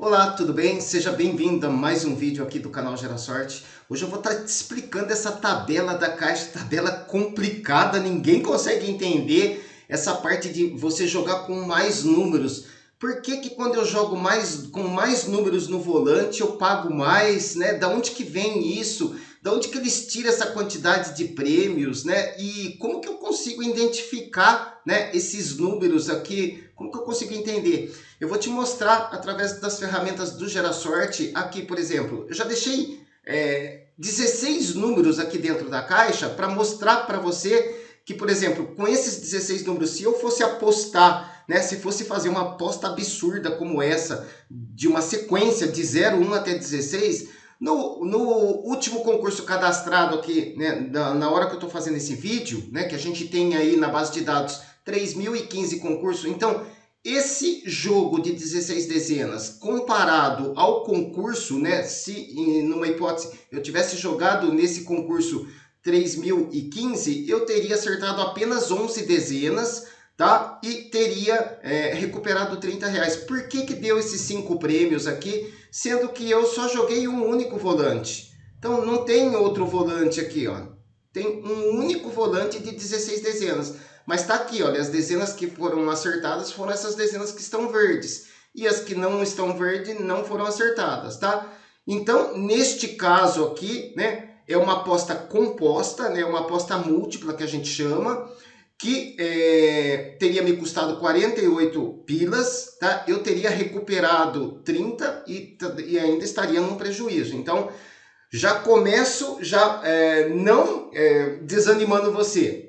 Olá, tudo bem? Seja bem-vindo a mais um vídeo aqui do canal Gera Sorte. Hoje eu vou estar te explicando essa tabela da Caixa, tabela complicada, ninguém consegue entender essa parte de você jogar com mais números. Por que que quando eu jogo com mais números no volante eu pago mais, né? Da onde que vem isso? Da onde que eles tiram essa quantidade de prêmios, né? E como que eu consigo identificar, né, esses números aqui? Como que eu consigo entender? Eu vou te mostrar através das ferramentas do Gera Sorte. Aqui, por exemplo, eu já deixei 16 números aqui dentro da caixa para mostrar para você que, por exemplo, com esses 16 números, se eu fosse apostar, né, se fosse fazer uma aposta absurda como essa, de uma sequência de 0, 1 até 16, no último concurso cadastrado aqui, né, na hora que eu estou fazendo esse vídeo, né, que a gente tem aí na base de dados 3.015 concursos, então esse jogo de 16 dezenas comparado ao concurso, né, se numa hipótese eu tivesse jogado nesse concurso 3.015, eu teria acertado apenas 11 dezenas, tá? E teria recuperado R$30. Por que que deu esses 5 prêmios aqui, sendo que eu só joguei um único volante? Então não tem outro volante aqui, ó. Tem um único volante de 16 dezenas. Mas está aqui, olha, as dezenas que foram acertadas foram essas dezenas que estão verdes. E as que não estão verdes não foram acertadas, tá? Então, neste caso aqui, né, é uma aposta composta, né, uma aposta múltipla que a gente chama, que teria me custado 48 pilas, tá? Eu teria recuperado 30 e ainda estaria num prejuízo. Então, já começo não desanimando você.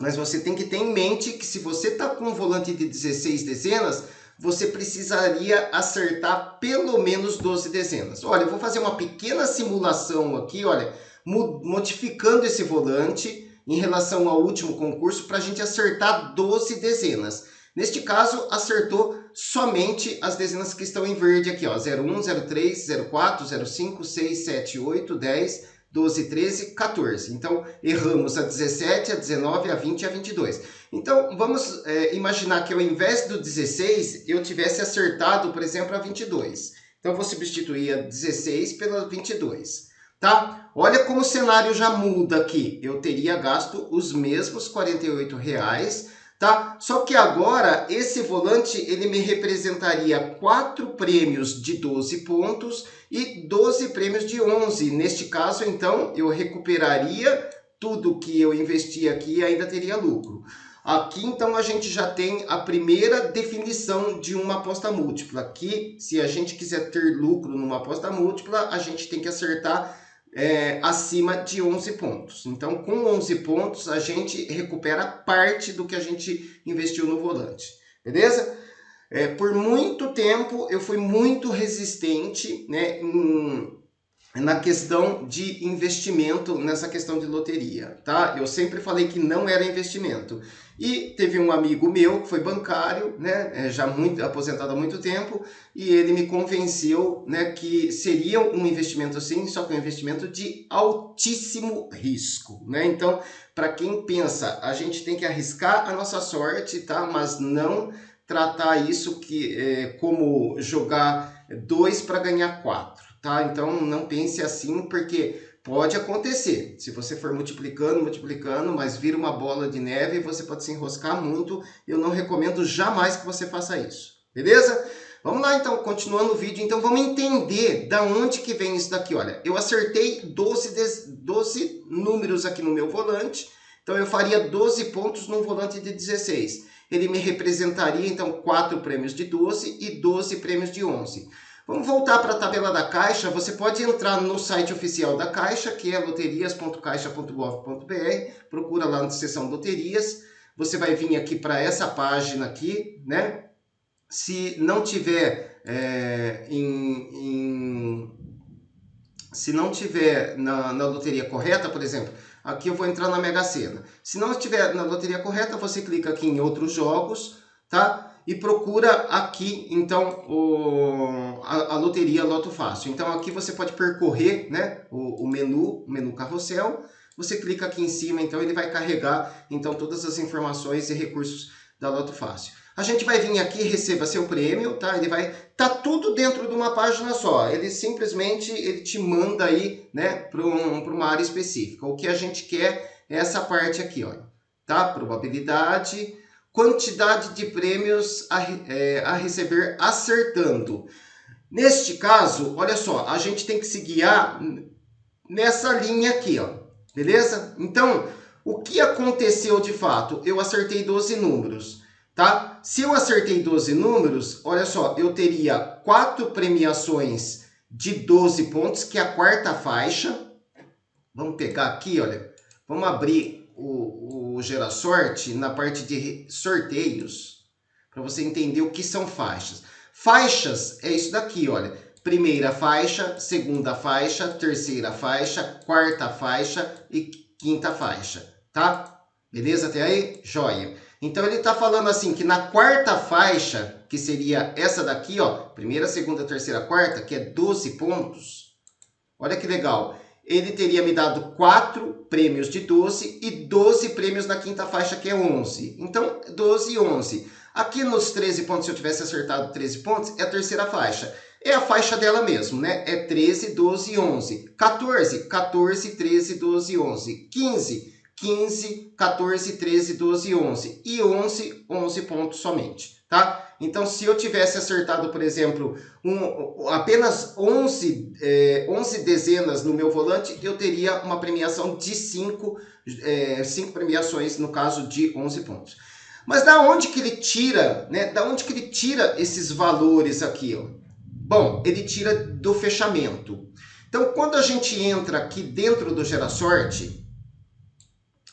Mas você tem que ter em mente que se você está com um volante de 16 dezenas, você precisaria acertar pelo menos 12 dezenas. Olha, eu vou fazer uma pequena simulação aqui, olha, modificando esse volante em relação ao último concurso para a gente acertar 12 dezenas. Neste caso, acertou somente as dezenas que estão em verde aqui, ó, 01, 03, 04, 05, 6, 7, 8, 10, 12, 13, 14. Então, erramos a 17, a 19, a 20 e a 22. Então, vamos imaginar que ao invés do 16, eu tivesse acertado, por exemplo, a 22. Então, eu vou substituir a 16 pela 22. Tá? Olha como o cenário já muda aqui. Eu teria gasto os mesmos R$48, tá? Só que agora, esse volante, ele me representaria 4 prêmios de 12 pontos e 12 prêmios de 11. Neste caso, então, eu recuperaria tudo que eu investi aqui e ainda teria lucro. Aqui, então, a gente já tem a primeira definição de uma aposta múltipla. Aqui, se a gente quiser ter lucro numa aposta múltipla, a gente tem que acertar acima de 11 pontos. Então, com 11 pontos, a gente recupera parte do que a gente investiu no volante. Beleza? Por muito tempo, eu fui muito resistente, né, na questão de investimento, nessa questão de loteria, tá? Eu sempre falei que não era investimento. E teve um amigo meu que foi bancário, né, já aposentado há muito tempo, e ele me convenceu, né, que seria um investimento sim, só que um investimento de altíssimo risco, né? Então, para quem pensa, a gente tem que arriscar a nossa sorte, tá? Mas não tratar isso como jogar 2 para ganhar 4. Tá? Então não pense assim, porque pode acontecer. Se você for multiplicando, mas vira uma bola de neve, você pode se enroscar muito. Eu não recomendo jamais que você faça isso. Beleza? Vamos lá então, continuando o vídeo. Então vamos entender da onde que vem isso daqui. Olha, eu acertei 12 números aqui no meu volante. Então eu faria 12 pontos num volante de 16. Ele me representaria então 4 prêmios de 12 e 12 prêmios de 11. Vamos voltar para a tabela da Caixa. Você pode entrar no site oficial da Caixa, que é loterias.caixa.gov.br. Procura lá na seção loterias. Você vai vir aqui para essa página aqui, né? Se não tiver se não tiver na loteria correta, por exemplo, aqui eu vou entrar na Mega Sena. Se não estiver na loteria correta, você clica aqui em outros jogos, tá? E procura aqui, então, a loteria Loto Fácil. Então, aqui você pode percorrer, né, o menu carrossel. Você clica aqui em cima, então ele vai carregar então todas as informações e recursos da Loto Fácil. A gente vai vir aqui, receba seu prêmio, tá? Ele vai... Tá tudo dentro de uma página só. Ele simplesmente te manda aí, né, para uma área específica. O que a gente quer é essa parte aqui, ó, tá? Probabilidade, quantidade de prêmios a receber acertando. Neste caso, olha só, a gente tem que se guiar nessa linha aqui, ó, beleza? Então, o que aconteceu de fato? Eu acertei 12 números, tá? Se eu acertei 12 números, olha só, eu teria 4 premiações de 12 pontos, que é a quarta faixa. Vamos pegar aqui, olha, vamos abrir o Gerasorte na parte de sorteios, para você entender o que são faixas. Faixas é isso daqui, olha. Primeira faixa, segunda faixa, terceira faixa, quarta faixa e quinta faixa, tá? Beleza até aí? Joia. Então ele tá falando assim que na quarta faixa, que seria essa daqui, ó, primeira, segunda, terceira, quarta, que é 12 pontos. Olha que legal. Ele teria me dado 4 prêmios de 12 e 12 prêmios na quinta faixa, que é 11. Então, 12 e 11. Aqui nos 13 pontos, se eu tivesse acertado 13 pontos, é a terceira faixa. É a faixa dela mesmo, né? É 13, 12 e 11. 14, 14, 13, 12 e 11. 15, 15, 14, 13, 12 e 11. E 11, 11 pontos somente, tá? Então, se eu tivesse acertado, por exemplo, apenas 11 dezenas no meu volante, eu teria uma premiação de 5 premiações, no caso de 11 pontos. Mas da onde que ele tira, né? Da onde que ele tira esses valores aqui, ó? Bom, ele tira do fechamento. Então, quando a gente entra aqui dentro do Gerasorte,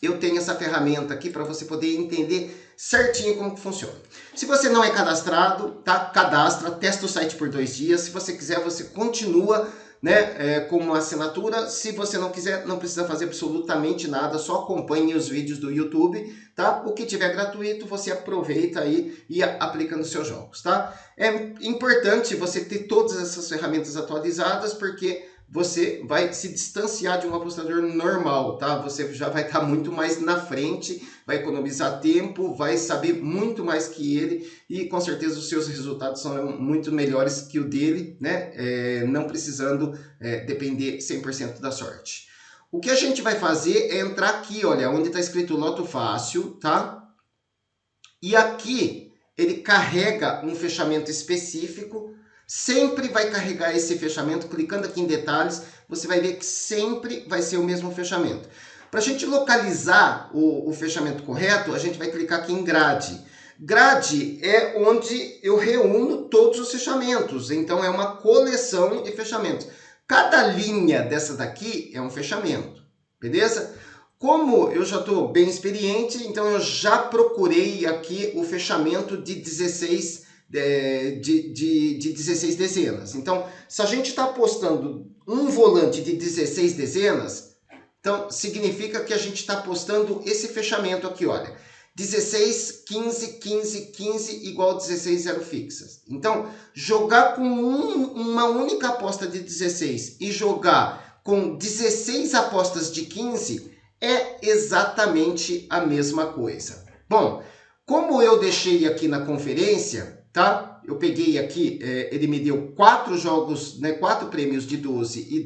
eu tenho essa ferramenta aqui para você poder entender certinho como que funciona. Se você não é cadastrado, tá? Cadastra, testa o site por 2 dias. Se você quiser, você continua, né, com uma assinatura. Se você não quiser, não precisa fazer absolutamente nada, só acompanhe os vídeos do YouTube, tá? O que tiver gratuito, você aproveita aí e aplica nos seus jogos, tá? É importante você ter todas essas ferramentas atualizadas, porque você vai se distanciar de um apostador normal, tá? Você já vai estar muito mais na frente, vai economizar tempo, vai saber muito mais que ele e com certeza os seus resultados são muito melhores que o dele, né? Não precisando depender 100% da sorte. O que a gente vai fazer é entrar aqui, olha, onde está escrito Loto Fácil, tá? E aqui ele carrega um fechamento específico. Sempre vai carregar esse fechamento, clicando aqui em detalhes, você vai ver que sempre vai ser o mesmo fechamento. Para a gente localizar o fechamento correto, a gente vai clicar aqui em grade. Grade é onde eu reúno todos os fechamentos, então é uma coleção de fechamentos. Cada linha dessa daqui é um fechamento, beleza? Como eu já estou bem experiente, então eu já procurei aqui o fechamento de 16 16 dezenas. Então, se a gente está apostando um volante de 16 dezenas, então significa que a gente está apostando esse fechamento aqui, olha. 16, 15, 15, 15 igual 16 zero fixas. Então, jogar com uma única aposta de 16 e jogar com 16 apostas de 15 é exatamente a mesma coisa. Bom, como eu deixei aqui na conferência, tá? Eu peguei aqui, ele me deu 4 jogos, né, 4 prêmios de 12 e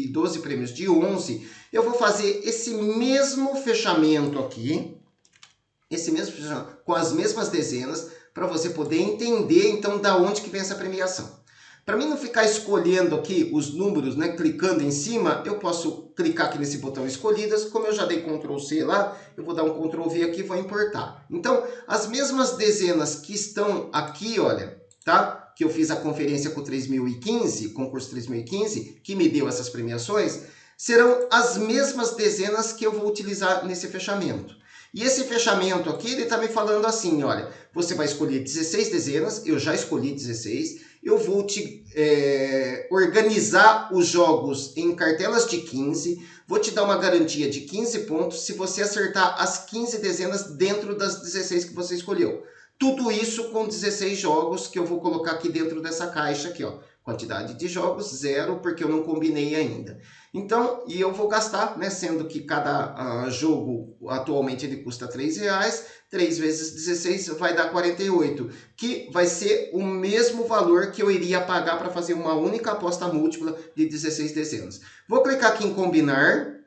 12 prêmios de 11. Eu vou fazer esse mesmo fechamento aqui, com as mesmas dezenas, para você poder entender, então, da onde que vem essa premiação. Para mim não ficar escolhendo aqui os números, né, clicando em cima, eu posso clicar aqui nesse botão escolhidas. Como eu já dei Ctrl C lá, eu vou dar um Ctrl V aqui e vou importar. Então, as mesmas dezenas que estão aqui, olha, tá? Que eu fiz a conferência com 3015, concurso 3015, que me deu essas premiações, serão as mesmas dezenas que eu vou utilizar nesse fechamento. E esse fechamento aqui, ele está me falando assim, olha, você vai escolher 16 dezenas, eu já escolhi 16, eu vou te organizar os jogos em cartelas de 15, vou te dar uma garantia de 15 pontos se você acertar as 15 dezenas dentro das 16 que você escolheu. Tudo isso com 16 jogos que eu vou colocar aqui dentro dessa caixa aqui, ó. Quantidade de jogos, 0, porque eu não combinei ainda. Então, e eu vou gastar, né? Sendo que cada jogo atualmente ele custa R$3, 3 vezes 16 vai dar 48, que vai ser o mesmo valor que eu iria pagar para fazer uma única aposta múltipla de 16 dezenas. Vou clicar aqui em combinar.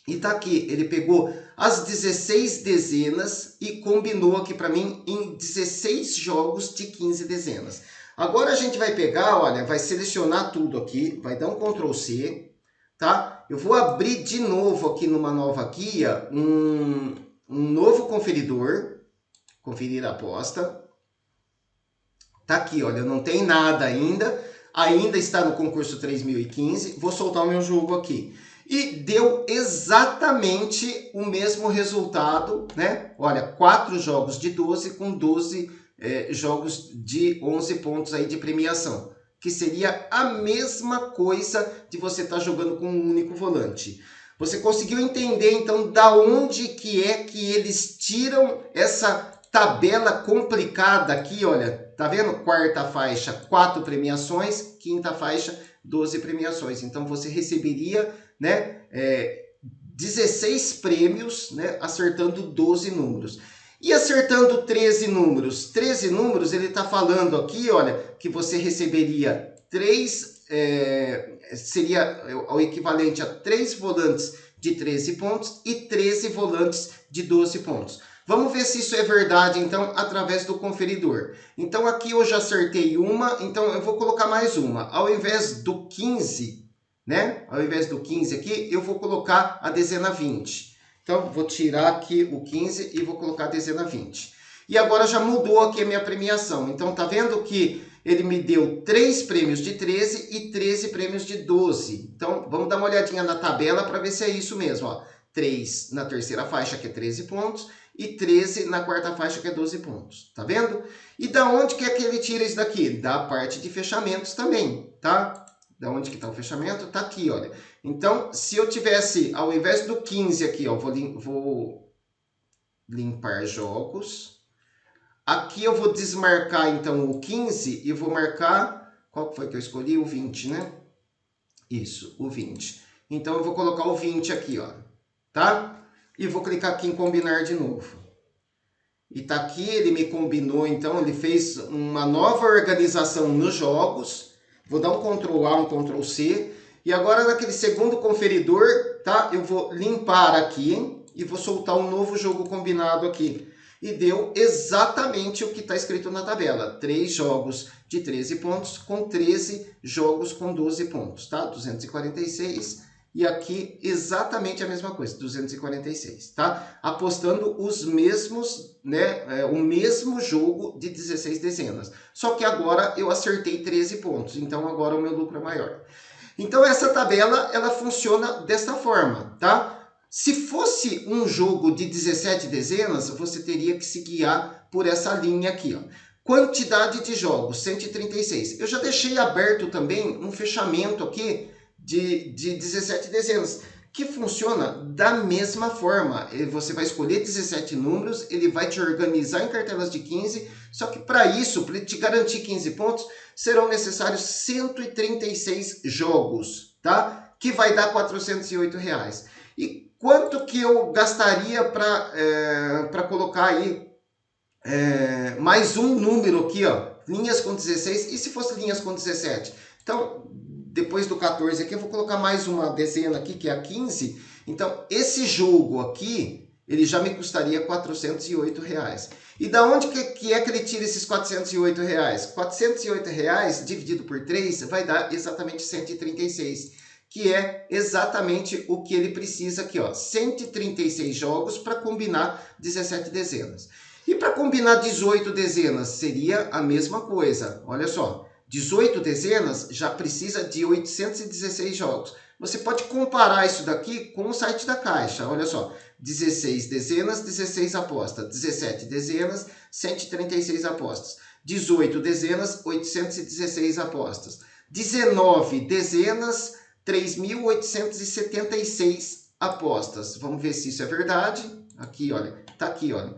E tá aqui, ele pegou as 16 dezenas e combinou aqui para mim em 16 jogos de 15 dezenas. Agora a gente vai pegar, olha, vai selecionar tudo aqui, vai dar um Ctrl C, tá? Eu vou abrir de novo aqui numa nova guia, um novo conferidor, conferir a aposta. Tá aqui, olha, não tem nada ainda está no concurso 3015, vou soltar o meu jogo aqui. E deu exatamente o mesmo resultado, né? Olha, 4 jogos de 12 com 12 jogos de 11 pontos aí de premiação. Que seria a mesma coisa de você estar jogando com um único volante. Você conseguiu entender, então, da onde que é que eles tiram essa tabela complicada aqui, olha. Tá vendo? Quarta faixa, 4 premiações. Quinta faixa, 12 premiações. Então, você receberia, né, 16 prêmios, né, acertando 12 números. E acertando 13 números? 13 números, ele está falando aqui, olha, que você receberia 3, seria o equivalente a 3 volantes de 13 pontos e 13 volantes de 12 pontos. Vamos ver se isso é verdade, então, através do conferidor. Então, aqui eu já acertei uma, então eu vou colocar mais uma. Ao invés do 15, né? Ao invés do 15 aqui, eu vou colocar a dezena 20. Então, vou tirar aqui o 15 e vou colocar a dezena 20. E agora já mudou aqui a minha premiação. Então, tá vendo que ele me deu 3 prêmios de 13 e 13 prêmios de 12. Então, vamos dar uma olhadinha na tabela para ver se é isso mesmo, ó. 3 na terceira faixa, que é 13 pontos, e 13 na quarta faixa, que é 12 pontos. Tá vendo? E da onde que é que ele tira isso daqui? Da parte de fechamentos também, tá? Da onde que está o fechamento? Tá aqui, olha. Então, se eu tivesse, ao invés do 15 aqui, ó, vou limpar jogos. Aqui eu vou desmarcar, então, o 15 e vou marcar... Qual foi que eu escolhi? O 20, né? Isso, o 20. Então, eu vou colocar o 20 aqui, ó. Tá? E vou clicar aqui em combinar de novo. E tá aqui, ele me combinou, então, ele fez uma nova organização nos jogos. Vou dar um Ctrl A, um Ctrl C. E agora, naquele segundo conferidor, tá? Eu vou limpar aqui e vou soltar um novo jogo combinado aqui. E deu exatamente o que está escrito na tabela. 3 jogos de 13 pontos com 13 jogos com 12 pontos, tá? 246. E aqui exatamente a mesma coisa, 246, tá? Apostando os mesmos, né? O mesmo jogo de 16 dezenas. Só que agora eu acertei 13 pontos, então agora o meu lucro é maior. Então essa tabela, ela funciona desta forma, tá? Se fosse um jogo de 17 dezenas, você teria que se guiar por essa linha aqui, ó. Quantidade de jogos, 136. Eu já deixei aberto também um fechamento aqui de 17 dezenas, que funciona da mesma forma. Você vai escolher 17 números, ele vai te organizar em cartelas de 15, só que para isso, para te garantir 15 pontos, serão necessários 136 jogos, tá? Que vai dar R$408. E quanto que eu gastaria para colocar aí mais um número aqui, ó, linhas com 16, e se fosse linhas com 17? Então, depois do 14 aqui, eu vou colocar mais uma dezena aqui, que é a 15. Então, esse jogo aqui, ele já me custaria R$408. E da onde que é que ele tira esses R$408? R$408 dividido por 3 vai dar exatamente 136. Que é exatamente o que ele precisa aqui, ó, 136 jogos para combinar 17 dezenas. E para combinar 18 dezenas seria a mesma coisa, olha só, 18 dezenas já precisa de 816 jogos. Você pode comparar isso daqui com o site da Caixa, olha só, 16 dezenas, 16 apostas, 17 dezenas, 136 apostas, 18 dezenas, 816 apostas, 19 dezenas, 3.876 apostas. Vamos ver se isso é verdade. Aqui, olha. Tá aqui, olha.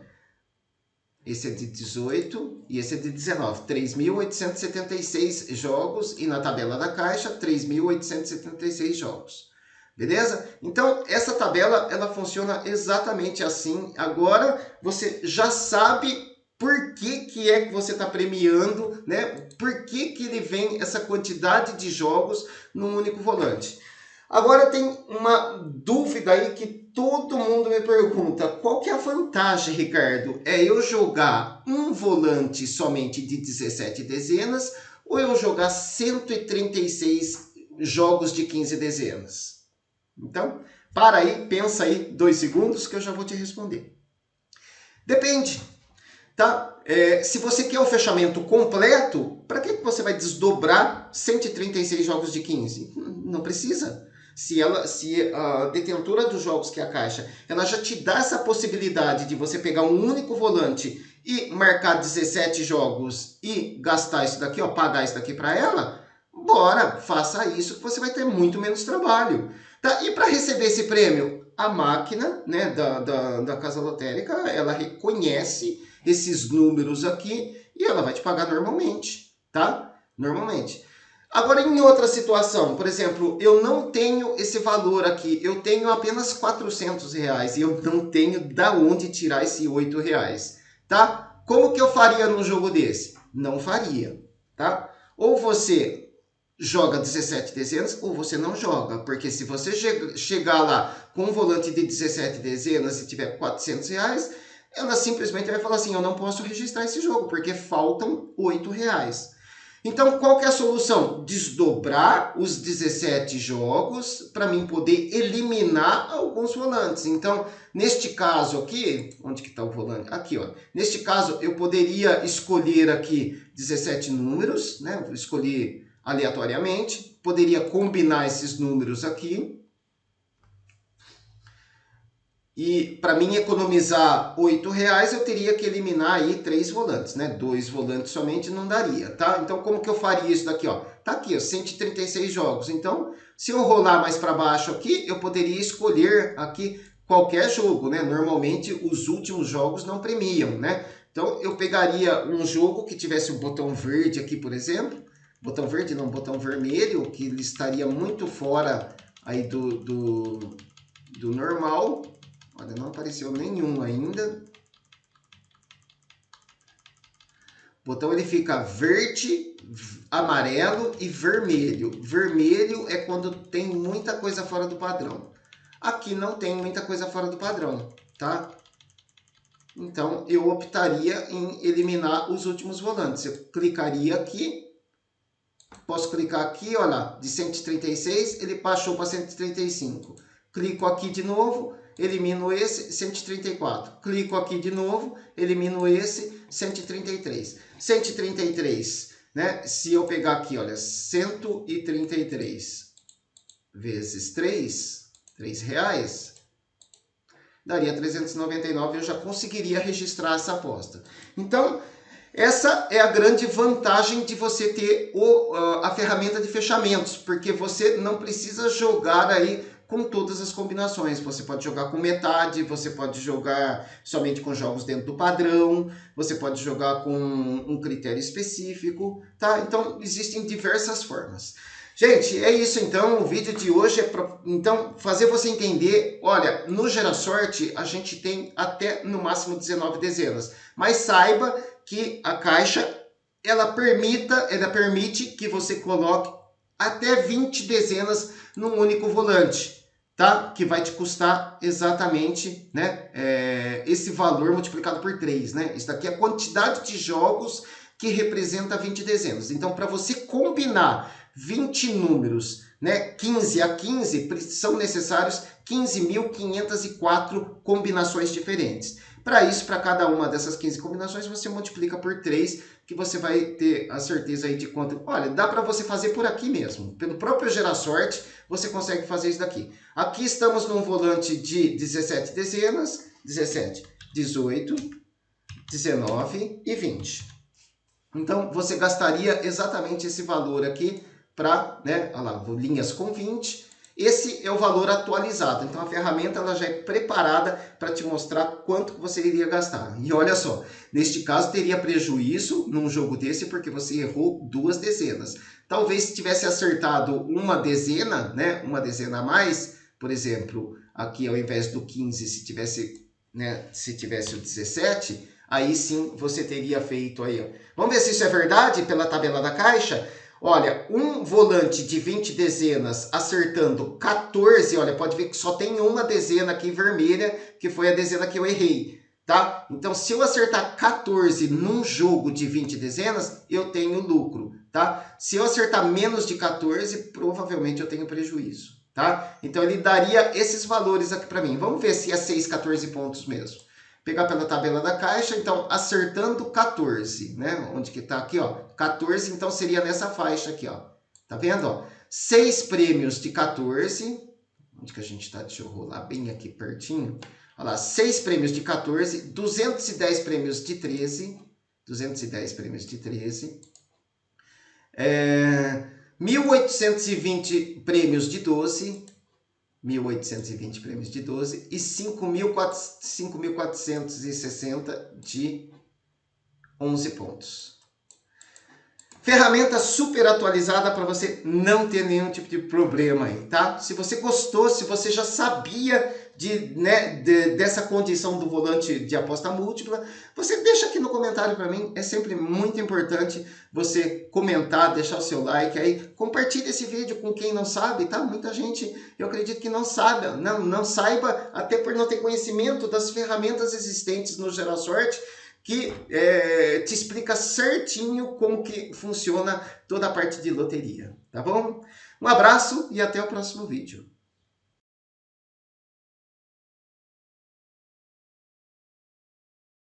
esse é de 18 e esse é de 19. 3.876 jogos e na tabela da Caixa, 3.876 jogos. Beleza? Então, essa tabela, ela funciona exatamente assim. Agora, você já sabe por que é que você está premiando, né? Por que ele vem essa quantidade de jogos num único volante. Agora tem uma dúvida aí que todo mundo me pergunta. Qual que é a vantagem, Ricardo? É eu jogar um volante somente de 17 dezenas ou eu jogar 136 jogos de 15 dezenas? Então, para aí, pensa aí 2 segundos que eu já vou te responder. Depende, tá? Se você quer o fechamento completo, para que você vai desdobrar 136 jogos de 15? Não precisa. Se a detentora dos jogos, que é a Caixa, ela já te dá essa possibilidade de você pegar um único volante e marcar 17 jogos e gastar isso daqui, ó, pagar isso daqui para ela, bora, faça isso que você vai ter muito menos trabalho. Tá? E para receber esse prêmio, a máquina, né, da Casa Lotérica, ela reconhece esses números aqui e ela vai te pagar normalmente, tá? Normalmente. Agora, em outra situação, por exemplo, eu não tenho esse valor aqui, eu tenho apenas R$400 e eu não tenho da onde tirar esse R$8, tá? Como que eu faria num jogo desse? Não faria, tá? Ou você joga 17 dezenas ou você não joga, porque se você chegar lá com um volante de 17 dezenas e tiver R$400, ela simplesmente vai falar assim, eu não posso registrar esse jogo, porque faltam R$8. Então, qual que é a solução? Desdobrar os 17 jogos para mim poder eliminar alguns volantes. Então, neste caso aqui, onde que está o volante? Aqui, ó. Neste caso, eu poderia escolher aqui 17 números, né? Vou escolher aleatoriamente. Poderia combinar esses números aqui. E para mim economizar R$8, eu teria que eliminar aí 3 volantes, né? 2 volantes somente não daria, tá? Então como que eu faria isso daqui, ó? Tá aqui, ó, 136 jogos. Então, se eu rolar mais para baixo aqui, eu poderia escolher aqui qualquer jogo, né? Normalmente os últimos jogos não premiam, né? Então eu pegaria um jogo que tivesse o botão verde aqui, por exemplo. Botão verde não, botão vermelho, que ele estaria muito fora aí do normal. Olha, não apareceu nenhum ainda. O botão ele fica verde, amarelo e vermelho. Vermelho é quando tem muita coisa fora do padrão. Aqui não tem muita coisa fora do padrão, tá? Então, eu optaria em eliminar os últimos volantes. Eu clicaria aqui. Posso clicar aqui, olha lá, de 136, ele baixou para 135. Clico aqui de novo, elimino esse, 134. Clico aqui de novo, elimino esse, 133. 133, né? Se eu pegar aqui, olha, 133 vezes 3, R$3, daria 399 e eu já conseguiria registrar essa aposta. Então, essa é a grande vantagem de você ter a ferramenta de fechamentos, porque você não precisa jogar aí com todas as combinações. Você pode jogar com metade, você pode jogar somente com jogos dentro do padrão, você pode jogar com um critério específico, tá? Então, existem diversas formas. Gente, é isso então, o vídeo de hoje é para então fazer você entender, olha, no Gerasorte a gente tem até no máximo 19 dezenas, mas saiba que a Caixa, ela permite que você coloque até 20 dezenas num único volante, tá? Que vai te custar exatamente, né, esse valor multiplicado por 3, né? Isso daqui é a quantidade de jogos que representa 20 dezenas. Então, para você combinar 20 números, né, 15 a 15, são necessários 15.504 combinações diferentes. Para isso, para cada uma dessas 15 combinações, você multiplica por 3, que você vai ter a certeza aí de quanto... Olha, dá para você fazer por aqui mesmo. Pelo próprio Gerasorte, você consegue fazer isso daqui. Aqui estamos num volante de 17 dezenas, 17, 18, 19 e 20. Então, você gastaria exatamente esse valor aqui para, né, olha lá, linhas com 20 Esse é o valor atualizado. Então a ferramenta ela já é preparada para te mostrar quanto você iria gastar. E olha só, neste caso teria prejuízo num jogo desse porque você errou 2 dezenas. Talvez se tivesse acertado uma dezena, né, uma dezena a mais, por exemplo, aqui ao invés do 15, se tivesse, né, se tivesse o 17, aí sim você teria feito aí, ó. Vamos ver se isso é verdade pela tabela da caixa? Olha, um volante de 20 dezenas acertando 14, olha, pode ver que só tem uma dezena aqui vermelha, que foi a dezena que eu errei, tá? Então, se eu acertar 14 num jogo de 20 dezenas, eu tenho lucro, tá? Se eu acertar menos de 14, provavelmente eu tenho prejuízo, tá? Então, ele daria esses valores aqui para mim. Vamos ver se é 6, 14 pontos mesmo. Pegar pela tabela da caixa, então acertando 14, né? Onde que tá aqui, ó? 14, então seria nessa faixa aqui, ó. Tá vendo, ó? 6 prêmios de 14. Onde que a gente tá? Deixa eu rolar bem aqui pertinho. Olha lá, 6 prêmios de 14, 210 prêmios de 13. 210 prêmios de 13. 1.820 prêmios de 12. 1.820 prêmios de 12 e 5.460 de 11 pontos. Ferramenta super atualizada para você não ter nenhum tipo de problema aí, tá? Se você gostou, se você já sabia dessa condição do volante de aposta múltipla, você deixa aqui no comentário para mim. É sempre muito importante você comentar, deixar o seu like aí, compartilhe esse vídeo com quem não sabe, tá? Muita gente, eu acredito que não sabe, não saiba, até por não ter conhecimento das ferramentas existentes no Gerasorte, que te explica certinho como que funciona toda a parte de loteria, tá bom? Um abraço e até o próximo vídeo.